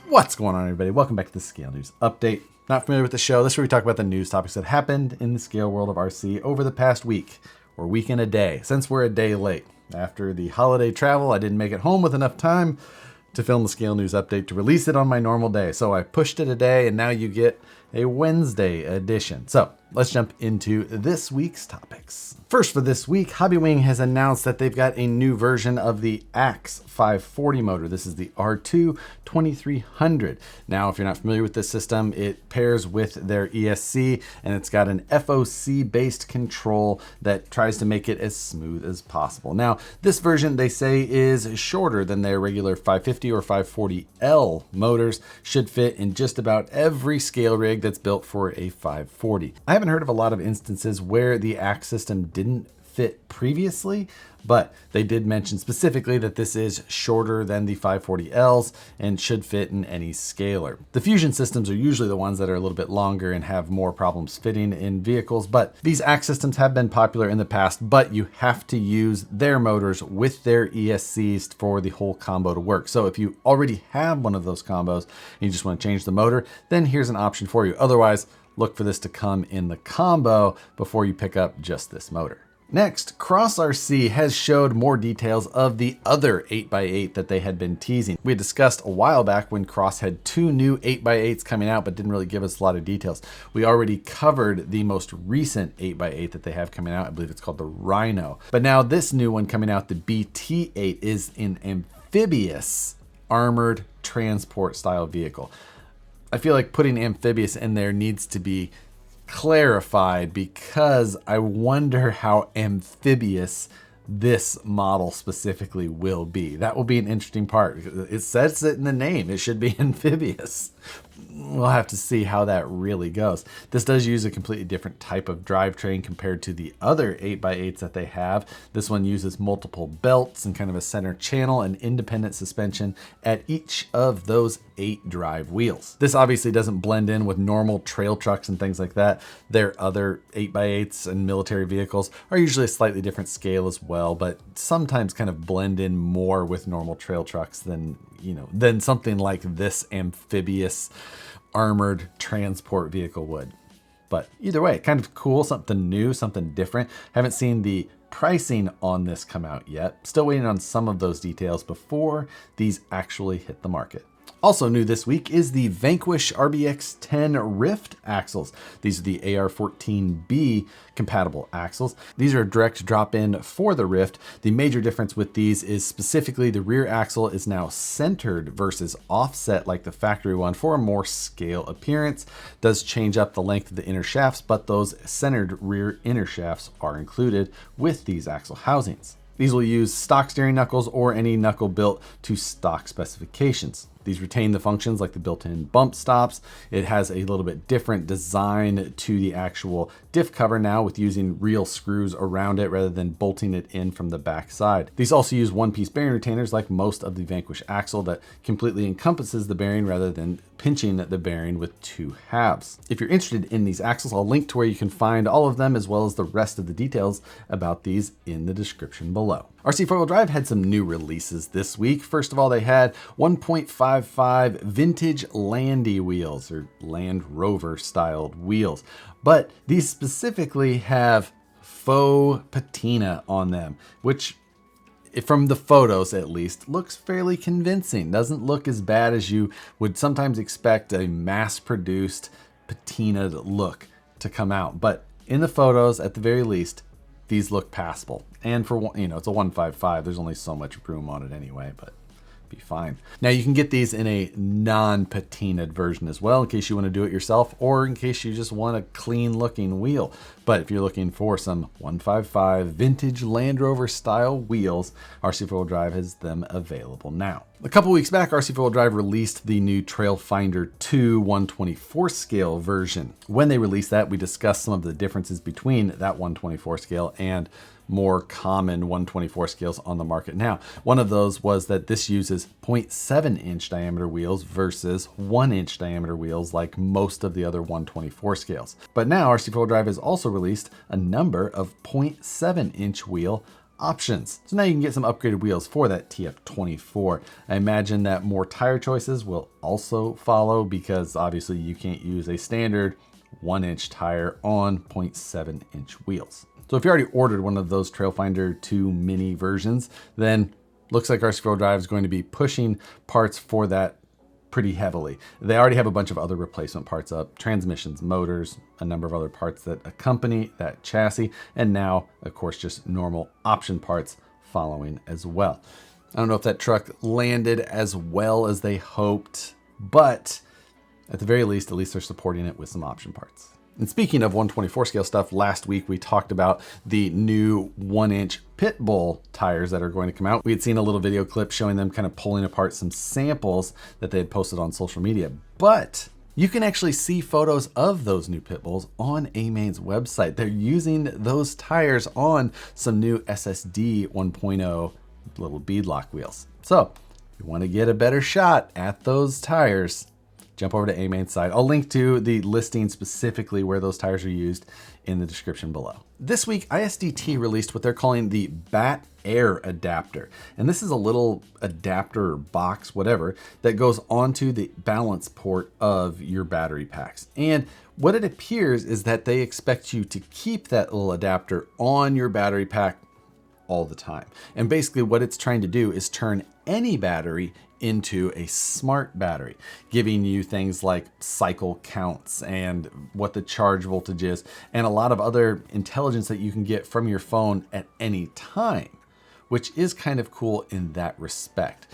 What's going on, everybody? Welcome back to the Scale News Update. Not familiar with the show? This is where we talk about the news topics that happened in the scale world of RC over the past week, or week and a day, since we're a day late. After the holiday travel, I didn't make it home with enough time to film the Scale News Update to release it on my normal day. So I pushed it a day, and now you get a Wednesday edition. So let's jump into this week's topics. First for this week, Hobbywing has announced that they've got a new version of the Axe 540 motor. This is the R2 2300. Now, if you're not familiar with this system, it pairs with their ESC, and it's got an FOC-based control that tries to make it as smooth as possible. Now, this version, they say, is shorter than their regular 550 or 540L motors, should fit in just about every scale rig that's built for a 540. I haven't heard of a lot of instances where the Axe system didn't fit previously, but they did mention specifically that this is shorter than the 540Ls and should fit in any scaler. The Fusion systems are usually the ones that are a little bit longer and have more problems fitting in vehicles, but these Axe systems have been popular in the past, but you have to use their motors with their ESCs for the whole combo to work. So if you already have one of those combos and you just want to change the motor, then here's an option for you. Otherwise, look for this to come in the combo before you pick up just this motor. Next, Cross RC has showed more details of the other 8x8 that they had been teasing. We had discussed a while back when Cross had two new 8x8s coming out, but didn't really give us a lot of details. We already covered the most recent 8x8 that they have coming out. I believe it's called the Rhino. But now this new one coming out, the BT8, is an amphibious armored transport style vehicle. I feel like putting amphibious in there needs to be clarified because I wonder how amphibious this model specifically will be. That will be an interesting part. It says it in the name. It should be amphibious. We'll have to see how that really goes. This does use a completely different type of drivetrain compared to the other 8x8s that they have. This one uses multiple belts and kind of a center channel and independent suspension at each of those 8 drive wheels. This obviously doesn't blend in with normal trail trucks and things like that. Their other 8x8s and military vehicles are usually a slightly different scale as well, but sometimes kind of blend in more with normal trail trucks than something like this amphibious armored transport vehicle would. But either way, kind of cool, something new, something different. Haven't seen the pricing on this come out yet. Still waiting on some of those details before these actually hit the market. Also new this week is the Vanquish RBX10 Rift axles. These are the AR14B compatible axles. These are a direct drop-in for the Rift. The major difference with these is specifically the rear axle is now centered versus offset like the factory one for a more scale appearance. Does change up the length of the inner shafts, but those centered rear inner shafts are included with these axle housings. These will use stock steering knuckles or any knuckle built to stock specifications. These retain the functions like the built-in bump stops. It has a little bit different design to the actual diff cover now with using real screws around it rather than bolting it in from the back side. These also use one-piece bearing retainers like most of the Vanquish axle that completely encompasses the bearing rather than pinching the bearing with 2 halves. If you're interested in these axles, I'll link to where you can find all of them as well as the rest of the details about these in the description below. RC 4-Wheel Drive had some new releases this week. First of all, they had 1.55 vintage Landy wheels, or Land Rover styled wheels. But these specifically have faux patina on them, which from the photos at least looks fairly convincing. Doesn't look as bad as you would sometimes expect a mass-produced patinaed look to come out. But in the photos, at the very least, these look passable. And for, it's a 155, there's only so much room on it anyway, but be fine. Now you can get these in a non-patinaed version as well, in case you want to do it yourself, or in case you just want a clean looking wheel. But if you're looking for some 155 vintage Land Rover style wheels, RC 4-Wheel Drive has them available now. A couple weeks back, RC 4-Wheel Drive released the new Trailfinder 2 124 scale version. When they released that, we discussed some of the differences between that 124 scale and more common 124 scales on the market now. One of those was that this uses 0.7 inch diameter wheels versus 1 inch diameter wheels like most of the other 124 scales. But now RC 4-Wheel Drive has also released a number of 0.7 inch wheel options. So now you can get some upgraded wheels for that TF24. I imagine that more tire choices will also follow because obviously you can't use a standard 1-inch tire on 0.7-inch wheels. So if you already ordered one of those Trailfinder 2 mini versions, then looks like RC4 Drive is going to be pushing parts for that pretty heavily. They already have a bunch of other replacement parts up, transmissions, motors, a number of other parts that accompany that chassis, and now, of course, just normal option parts following as well. I don't know if that truck landed as well as they hoped, but at the very least, at least they're supporting it with some option parts. And speaking of 124 scale stuff, last week we talked about the new 1-inch Pitbull tires that are going to come out. We had seen a little video clip showing them kind of pulling apart some samples that they had posted on social media, but you can actually see photos of those new Pitbulls on Amane's website. They're using those tires on some new SSD 1.0 little beadlock wheels. So if you want to get a better shot at those tires, jump over to Amane's site. I'll link to the listing specifically where those tires are used in the description below. This week, ISDT released what they're calling the Bat Air adapter. And this is a little adapter or box, whatever, that goes onto the balance port of your battery packs. And what it appears is that they expect you to keep that little adapter on your battery pack all the time. And basically what it's trying to do is turn any battery into a smart battery, giving you things like cycle counts and what the charge voltage is, and a lot of other intelligence that you can get from your phone at any time, which is kind of cool in that respect.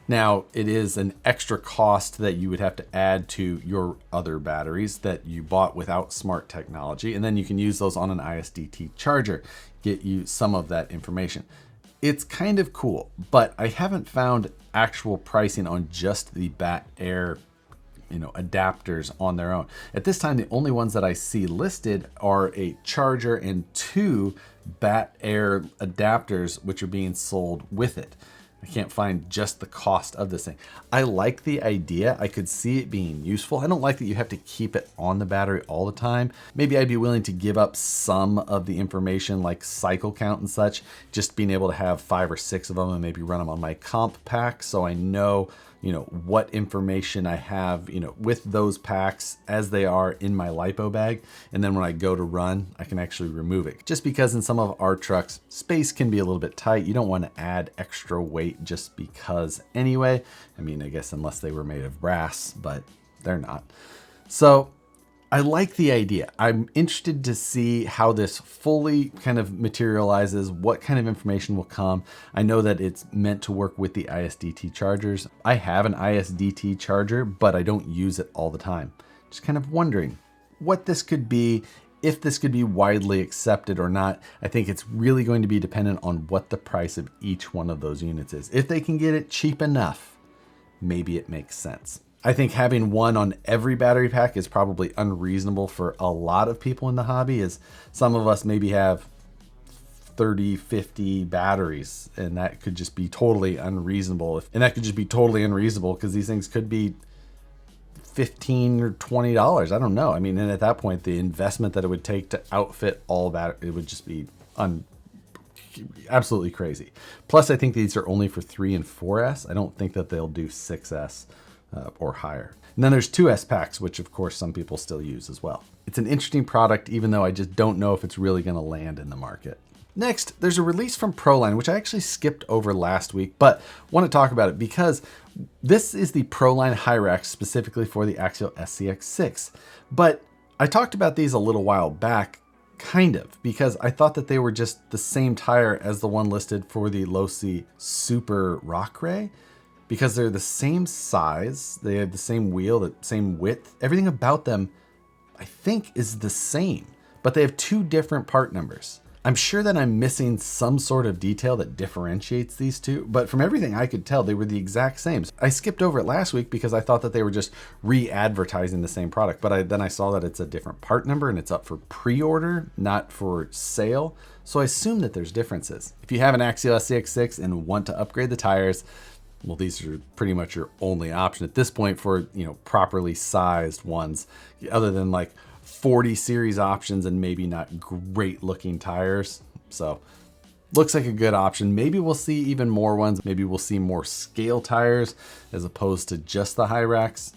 Now, it is an extra cost that you would have to add to your other batteries that you bought without smart technology, and then you can use those on an ISDT charger, get you some of that information. It's kind of cool, but I haven't found actual pricing on just the Bat Air, adapters on their own. At this time, the only ones that I see listed are a charger and 2 Bat Air adapters, which are being sold with it. I can't find just the cost of this thing. I like the idea. I could see it being useful. I don't like that you have to keep it on the battery all the time. Maybe I'd be willing to give up some of the information like cycle count and such, just being able to have 5 or 6 of them and maybe run them on my comp pack so I know what information I have, with those packs as they are in my LiPo bag. And then when I go to run, I can actually remove it. Just because in some of our trucks, space can be a little bit tight. You don't want to add extra weight just because anyway. I mean, I guess unless they were made of brass, but they're not. So I like the idea. I'm interested to see how this fully kind of materializes, what kind of information will come. I know that it's meant to work with the ISDT chargers. I have an ISDT charger, but I don't use it all the time. Just kind of wondering what this could be, if this could be widely accepted or not. I think it's really going to be dependent on what the price of each one of those units is. If they can get it cheap enough, maybe it makes sense. I think having one on every battery pack is probably unreasonable for a lot of people in the hobby, as some of us maybe have 30, 50 batteries, and that could just be totally unreasonable. And that could just be totally unreasonable because these things could be $15 or $20. I don't know. I mean, and at that point, the investment that it would take to outfit all that, it would just be absolutely crazy. Plus, I think these are only for 3 and 4S. I don't think that they'll do 6S. Or higher. And then there's 2S packs, which of course some people still use as well. It's an interesting product, even though I just don't know if it's really going to land in the market. Next, there's a release from Proline, which I actually skipped over last week, but want to talk about it because this is the Proline Hyrax specifically for the Axial SCX6. But I talked about these a little while back, kind of, because I thought that they were just the same tire as the one listed for the Losi Super Rock Ray. Because they're the same size, they have the same wheel, the same width, everything about them, I think, is the same, but they have 2 different part numbers. I'm sure that I'm missing some sort of detail that differentiates these two, but from everything I could tell, they were the exact same. I skipped over it last week because I thought that they were just re-advertising the same product, but then I saw that it's a different part number and it's up for pre-order, not for sale. So I assume that there's differences. If you have an Axial SCX6 and want to upgrade the tires, well, these are pretty much your only option at this point for, properly sized ones, other than like 40 series options and maybe not great looking tires. So looks like a good option. Maybe we'll see even more ones. Maybe we'll see more scale tires as opposed to just the Hyrax.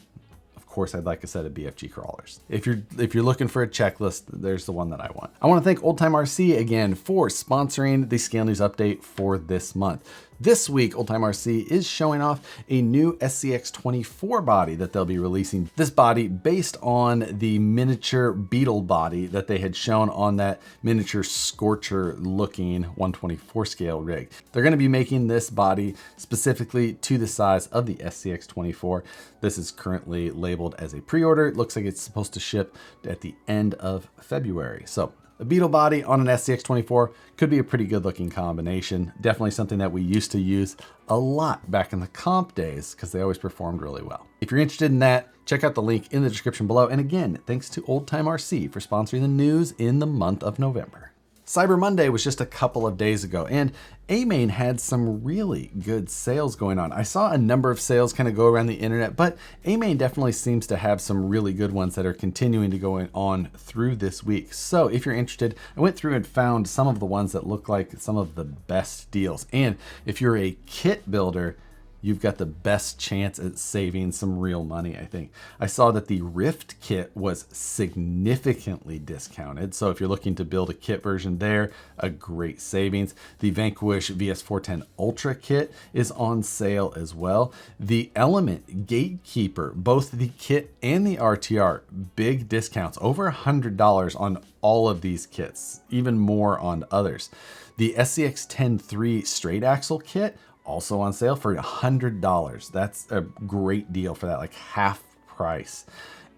Of course, I'd like a set of BFG crawlers. If you're looking for a checklist, there's the one that I want. I want to thank Old Time RC again for sponsoring the Scale News update for this month. This week, Old Time RC is showing off a new SCX24 body that they'll be releasing. This body based on the miniature Beetle body that they had shown on that miniature Scorcher looking 124 scale rig. They're going to be making this body specifically to the size of the SCX24. This is currently labeled as a pre-order. It looks like it's supposed to ship at the end of February. So a Beetle body on an SCX24 could be a pretty good looking combination. Definitely something that we used to use a lot back in the comp days because they always performed really well. If you're interested in that, check out the link in the description below. And again, thanks to Old Time RC for sponsoring the news in the month of November. Cyber Monday was just a couple of days ago, and Amane had some really good sales going on. I saw a number of sales kind of go around the internet, but Amane definitely seems to have some really good ones that are continuing to go on through this week. So if you're interested, I went through and found some of the ones that look like some of the best deals. And if you're a kit builder, you've got the best chance at saving some real money, I think. I saw that the Rift kit was significantly discounted. So if you're looking to build a kit version there, a great savings. The Vanquish VS410 Ultra kit is on sale as well. The Element Gatekeeper, both the kit and the RTR, big discounts, over $100 on all of these kits, even more on others. The SCX10 straight axle kit, also on sale for $100. That's a great deal for that, like half price.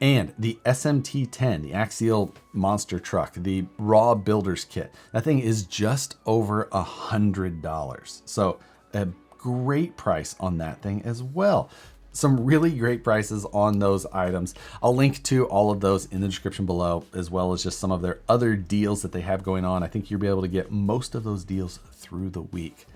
And the SMT10, the axial monster truck, the raw builders kit, that thing is just over $100. So a great price on that thing as well. Some really great prices on those items. I'll link to all of those in the description below, as well as just some of their other deals that they have going on. I think you'll be able to get most of those deals through the week.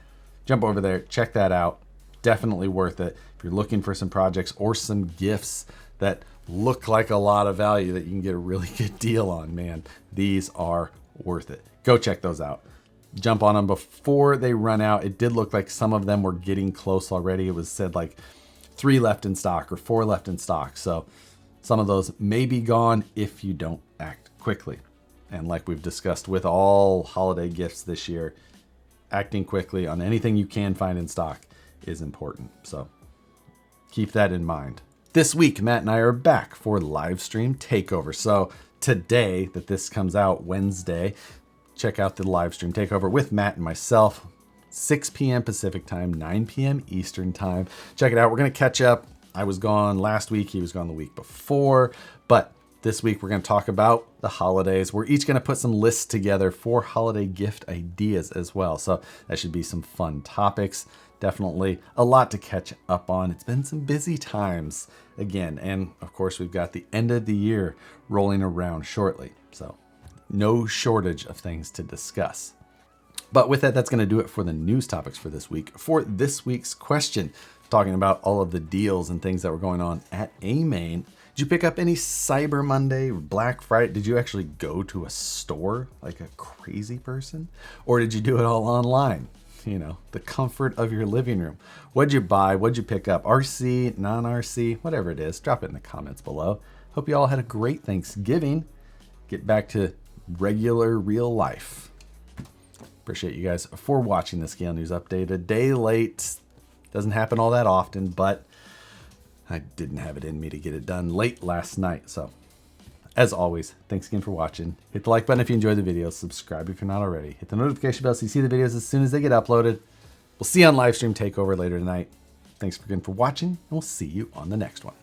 Jump over there, check that out. Definitely worth it. If you're looking for some projects or some gifts that look like a lot of value that you can get a really good deal on, man, these are worth it. Go check those out. Jump on them before they run out. It did look like some of them were getting close already. It was said like 3 left in stock or 4 left in stock. So some of those may be gone if you don't act quickly. And like we've discussed with all holiday gifts this year, acting quickly on anything you can find in stock is important. So keep that in mind. This week, Matt and I are back for Livestream Takeover. So today that this comes out, Wednesday, check out the Livestream Takeover with Matt and myself, 6 p.m. Pacific time, 9 p.m. Eastern time. Check it out. We're going to catch up. I was gone last week. He was gone the week before, but this week, we're going to talk about the holidays. We're each going to put some lists together for holiday gift ideas as well. So that should be some fun topics. Definitely a lot to catch up on. It's been some busy times again. And of course, we've got the end of the year rolling around shortly. So no shortage of things to discuss. But with that, that's going to do it for the news topics for this week. For this week's question, talking about all of the deals and things that were going on at Amane. Did you pick up any Cyber Monday, Black Friday? Did you actually go to a store like a crazy person? Or did you do it all online? You know, the comfort of your living room. What'd you buy? What'd you pick up? RC, non-RC, whatever it is. Drop it in the comments below. Hope you all had a great Thanksgiving. Get back to regular real life. Appreciate you guys for watching the Scale News update. A day late. Doesn't happen all that often, but I didn't have it in me to get it done late last night. So as always, thanks again for watching. Hit the like button if you enjoyed the video. Subscribe if you're not already. Hit the notification bell so you see the videos as soon as they get uploaded. We'll see you on Livestream Takeover later tonight. Thanks again for watching, and we'll see you on the next one.